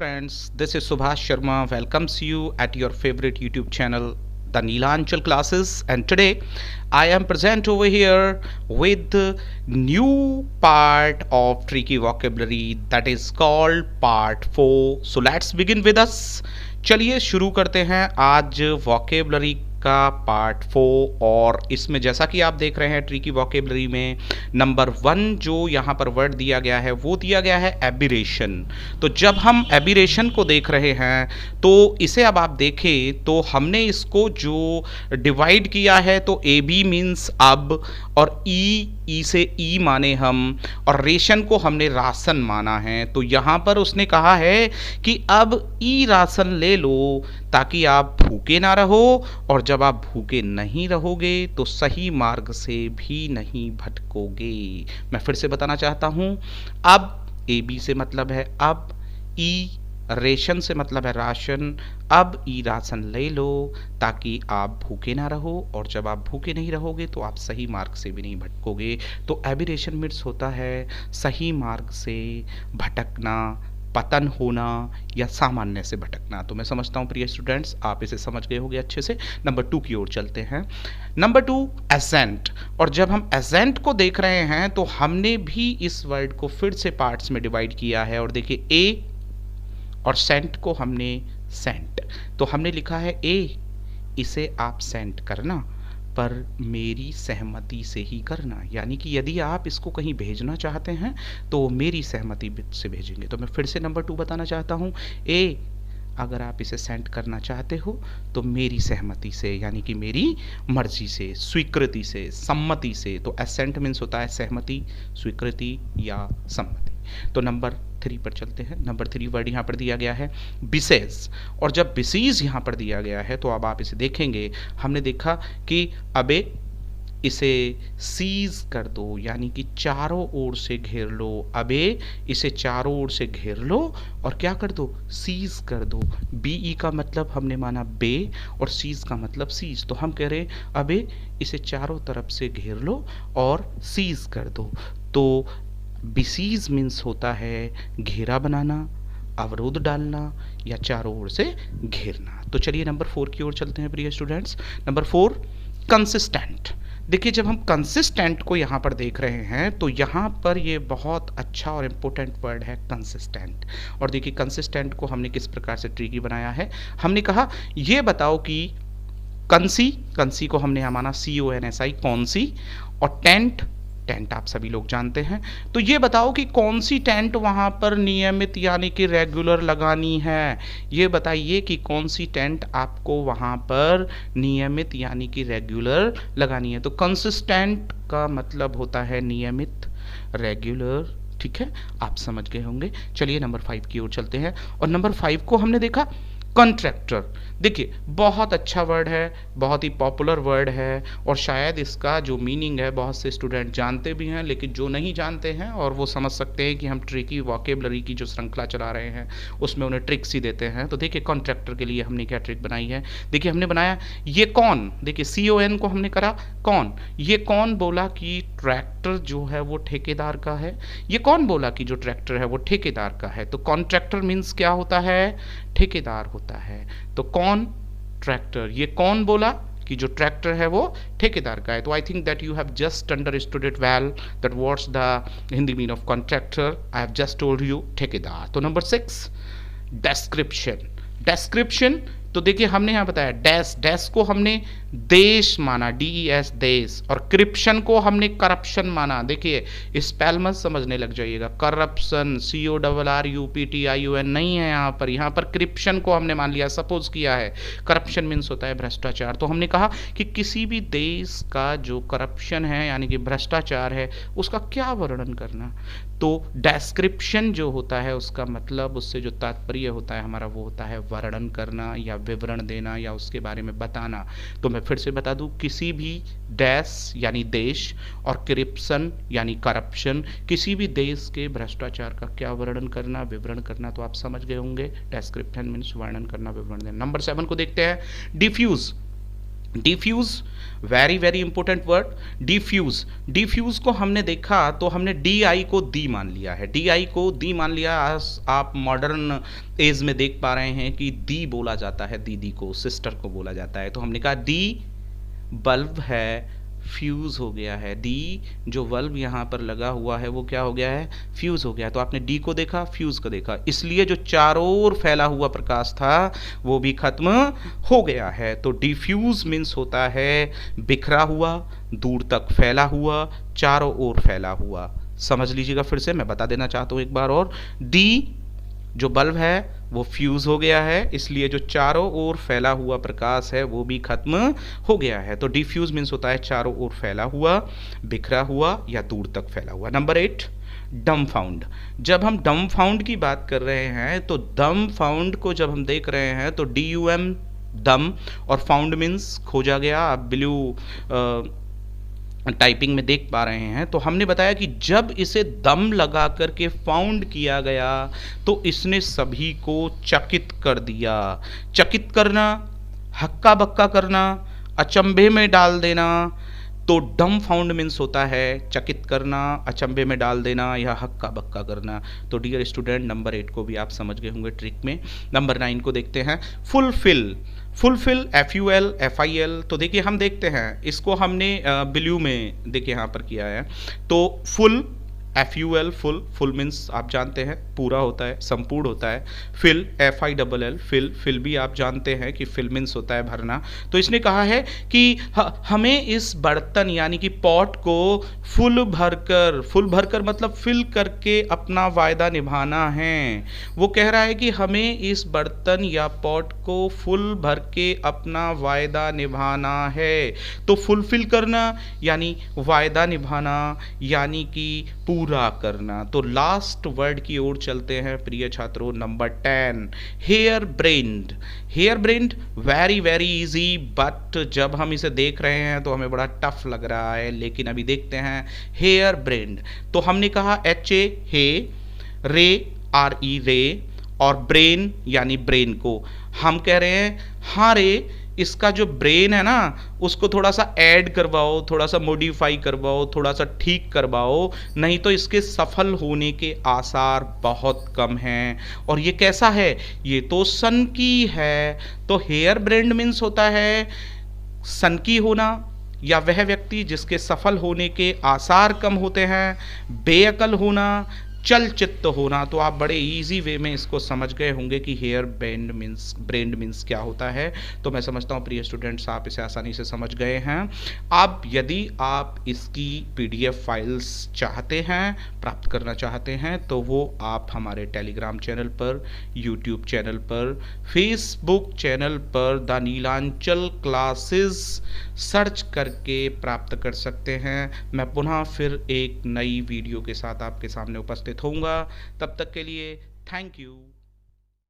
friends, this is Subhash Sharma welcomes you at your favorite YouTube channel, the Neelanchal Classes, and today I am present over here with the new part of tricky vocabulary that is called part 4. So let's begin with us. चलिए शुरू करते हैं आज vocabulary का part 4 और इसमें जैसा कि आप देख रहे हैं ट्रिकी वॉकेबलरी में नंबर 1 जो यहाँ पर वर्ड दिया गया है वो दिया गया है एबिरेशन। तो जब हम एबिरेशन को देख रहे हैं तो इसे अब आप देखें तो हमने इसको जो डिवाइड किया है तो ए बी मीन्स अब, और ई से ई माने हम, और रेशन को हमने राशन माना है। तो यहाँ पर उसने कहा है कि अब ई राशन ले लो ताकि आप भूखे ना रहो, और जब आप भूखे नहीं रहोगे तो सही मार्ग से भी नहीं भटकोगे। मैं फिर से बताना चाहता हूँ, अब ए बी से मतलब है अब, ई रेशन से मतलब है राशन, अब ई राशन ले लो ताकि आप भूखे ना रहो, और जब आप भूखे नहीं रहोगे तो आप सही मार्ग से भी नहीं भटकोगे। तो एबिरेशन मीन्स होता है सही मार्ग से भटकना, पतन होना या सामान्य से भटकना। तो मैं समझता हूँ प्रिय स्टूडेंट्स आप इसे समझ गए होंगे अच्छे से। नंबर 2 की ओर चलते हैं। नंबर 2 एसेंट, और जब हम एसेंट को देख रहे हैं तो हमने भी इस वर्ड को फिर से पार्ट्स में डिवाइड किया है, और देखिए ए और सेंट को हमने सेंट, तो हमने लिखा है ए इसे आप सेंट करना पर मेरी सहमति से ही करना, यानी कि यदि आप इसको कहीं भेजना चाहते हैं तो मेरी सहमति से भेजेंगे। तो मैं फिर से नंबर 2 बताना चाहता हूँ, ए अगर आप इसे सेंड करना चाहते हो तो मेरी सहमति से, यानी कि मेरी मर्जी से, स्वीकृति से, सम्मति से। तो एसेंट मीन्स होता है सहमति, स्वीकृति या सम्मति। तो नंबर 3 पर चलते हैं। नंबर 3 वर्ड यहाँ पर दिया गया है बिसेस, और जब बिसीज यहाँ पर दिया गया है तो अब आप इसे देखेंगे, हमने देखा कि अबे इसे सीज कर दो, यानी कि चारों ओर से घेर लो। अबे इसे चारों ओर से घेर लो और क्या कर दो, सीज कर दो। बी का मतलब हमने माना बे और सीज का मतलब सीज, तो हम कह रहे हैं अबे इसे चारों तरफ से घेर लो और सीज कर दो। तो बिसीज मीन्स होता है घेरा बनाना, अवरोध डालना या चारों ओर से घेरना। तो चलिए नंबर 4 की ओर चलते हैं प्रिय स्टूडेंट्स। Number 4 consistent. देखिए जब हम कंसिस्टेंट को यहाँ पर देख रहे हैं तो यहाँ पर ये बहुत अच्छा और इम्पोर्टेंट वर्ड है कंसिस्टेंट। और देखिए कंसिस्टेंट को हमने किस प्रकार से ट्रिकी बनाया है। हमने कहा ये बताओ कि कंसी को हमने यहाँ माना CONSI कौन सी, और टेंट आप सभी लोग जानते हैं। तो ये बताओ कि कौन सी टेंट वहां पर नियमित यानी कि रेगुलर लगानी है। ये बताइए कि कौन सी टेंट आपको वहां पर नियमित यानी कि रेगुलर लगानी है। तो कंसिस्टेंट का मतलब होता है नियमित, रेगुलर, ठीक है, आप समझ गए होंगे। चलिए नंबर 5 की ओर चलते हैं, और नंबर 5 को हमने देखा कॉन्ट्रैक्टर। देखिए बहुत अच्छा वर्ड है, बहुत ही पॉपुलर वर्ड है, और शायद इसका जो मीनिंग है बहुत से स्टूडेंट जानते भी हैं, लेकिन जो नहीं जानते हैं और वो समझ सकते हैं कि हम ट्रिकी वॉकेबलरी की जो श्रृंखला चला रहे हैं उसमें उन्हें ट्रिक्स ही देते हैं। तो देखिए कॉन्ट्रैक्टर के लिए हमने क्या ट्रिक बनाई है। देखिए हमने बनाया ये कौन, देखिए CON को हमने करा कौन। ये कौन बोला कि ट्रैक्टर जो है वो ठेकेदार का है। ये कौन बोला कि जो ट्रैक्टर है वो ठेकेदार का है। तो कॉन्ट्रैक्टर मीन्स क्या होता है, ठेकेदार होता है। तो कौन ट्रैक्टर, ये कौन बोला कि जो ट्रैक्टर है वो ठेकेदार का है। तो I think that you have just understood it well that what's the Hindi mean of contractor. I have just told you ठेकेदार। तो नंबर 6 डेस्क्रिप्शन। तो देखिए हमने यहाँ बताया डैश को हमने देश माना, DES देश, और क्रिप्शन को हमने करप्शन माना। देखिए स्पेल मत समझने लग जाइएगा, करप्शन CORRUPTION नहीं है यहाँ पर। यहाँ पर क्रिप्शन को हमने मान लिया, सपोज किया है। करप्शन मीन्स होता है भ्रष्टाचार। तो हमने कहा कि किसी भी देश का जो करप्शन है यानी कि भ्रष्टाचार है उसका क्या वर्णन करना। तो डेस्क्रिप्शन जो होता है उसका मतलब, उससे जो तात्पर्य होता है हमारा वो होता है वर्णन करना या विवरण देना या उसके बारे में बताना। तो मैं फिर से बता दूं, किसी भी डैश यानी देश और करप्शन यानी करप्शन, किसी भी देश के भ्रष्टाचार का क्या वर्णन करना, विवरण करना। तो आप समझ गए होंगे, डेस्क्रिप्शन मीन्स वर्णन करना, विवरण देना। नंबर 7 को देखते हैं, diffuse. Diffuse, very very important word, diffuse. Diffuse को हमने देखा तो हमने डी आई को दी मान लिया है, डी आई को दी मान लिया। आज आप मॉडर्न एज में देख पा रहे हैं कि दी बोला जाता है, दीदी को, सिस्टर को बोला जाता है। तो हमने कहा डी बल्ब है, फ्यूज़ हो गया है। डी जो बल्ब यहाँ पर लगा हुआ है वो क्या हो गया है, फ्यूज़ हो गया है। तो आपने डी को देखा, फ्यूज़ को देखा, इसलिए जो चारों ओर फैला हुआ प्रकाश था वो भी खत्म हो गया है। तो डिफ्यूज मीन्स होता है बिखरा हुआ, दूर तक फैला हुआ, चारों ओर फैला हुआ। समझ लीजिएगा, फिर से मैं बता देना चाहता हूँ एक बार और। डी जो बल्ब है वो फ्यूज़ हो गया है, इसलिए जो चारों ओर फैला हुआ प्रकाश है वो भी खत्म हो गया है। तो डिफ्यूज मीन्स होता है चारों ओर फैला हुआ, बिखरा हुआ या दूर तक फैला हुआ। नंबर 8, डम फाउंड। जब हम डम फाउंड की बात कर रहे हैं तो डम फाउंड को जब हम देख रहे हैं तो DUM डम और फाउंड मीन्स खोजा गया। आप ब्लू टाइपिंग में देख पा रहे हैं। तो हमने बताया कि जब इसे दम लगा करके फाउंड किया गया तो इसने सभी को चकित कर दिया। चकित करना, हक्का बक्का करना, अचंभे में डाल देना। तो डम फाउंड मीन्स होता है चकित करना, अचंभे में डाल देना या हक्का बक्का करना। तो डियर स्टूडेंट, नंबर 8 को भी आप समझ गए होंगे ट्रिक में। नंबर 9 को देखते हैं, फुलफिल। Fulfil, FUL FIL। तो देखिए हम देखते हैं इसको हमने ब्लू में देखिए यहाँ पर किया है। तो full, FUL full, full means आप जानते हैं पूरा होता है, संपूर्ण होता है। फिल, FILL फिल, फिल भी आप जानते हैं कि फिल मीन्स होता है भरना। तो इसने कहा है कि हमें इस बर्तन यानी कि पॉट को फुल भरकर मतलब फिल करके अपना वायदा निभाना है। वो कह रहा है कि हमें इस बर्तन या पॉट को फुल भर के अपना वायदा निभाना है। तो फुलफिल करना यानी वायदा निभाना यानी कि पूरा करना। तो लास्ट वर्ड की ओर चलते हैं प्रिय छात्रों, number 10, harebrained. Harebrained very very easy, but जब हम इसे देख रहे हैं तो हमें बड़ा टफ लग रहा है। लेकिन अभी देखते हैं हेयर ब्रेन्ड। तो हमने कहा HA हे, रे RE रे, और ब्रेन यानी ब्रेन को हम कह रहे हैं हाँ रे, इसका जो ब्रेन है ना उसको थोड़ा सा ऐड करवाओ, थोड़ा सा मॉडिफाई करवाओ, थोड़ा सा ठीक करवाओ, नहीं तो इसके सफल होने के आसार बहुत कम हैं। और ये कैसा है, ये तो सनकी है। तो हेयर ब्रेन मीन्स होता है सनकी होना या वह व्यक्ति जिसके सफल होने के आसार कम होते हैं, बेअकल होना, चलचित्र होना। तो आप बड़े इजी वे में इसको समझ गए होंगे कि हेयर ब्रेन मीन्स क्या होता है। तो मैं समझता हूँ प्रिय स्टूडेंट्स आप इसे आसानी से समझ गए हैं। अब यदि आप इसकी PDF फाइल्स चाहते हैं, प्राप्त करना चाहते हैं, तो वो आप हमारे टेलीग्राम चैनल पर, यूट्यूब चैनल पर, फेसबुक चैनल पर द नीलांचल क्लासेस सर्च करके प्राप्त कर सकते हैं। मैं पुनः फिर एक नई वीडियो के साथ आपके सामने उपस्थित होऊंगा। तब तक के लिए थैंक यू।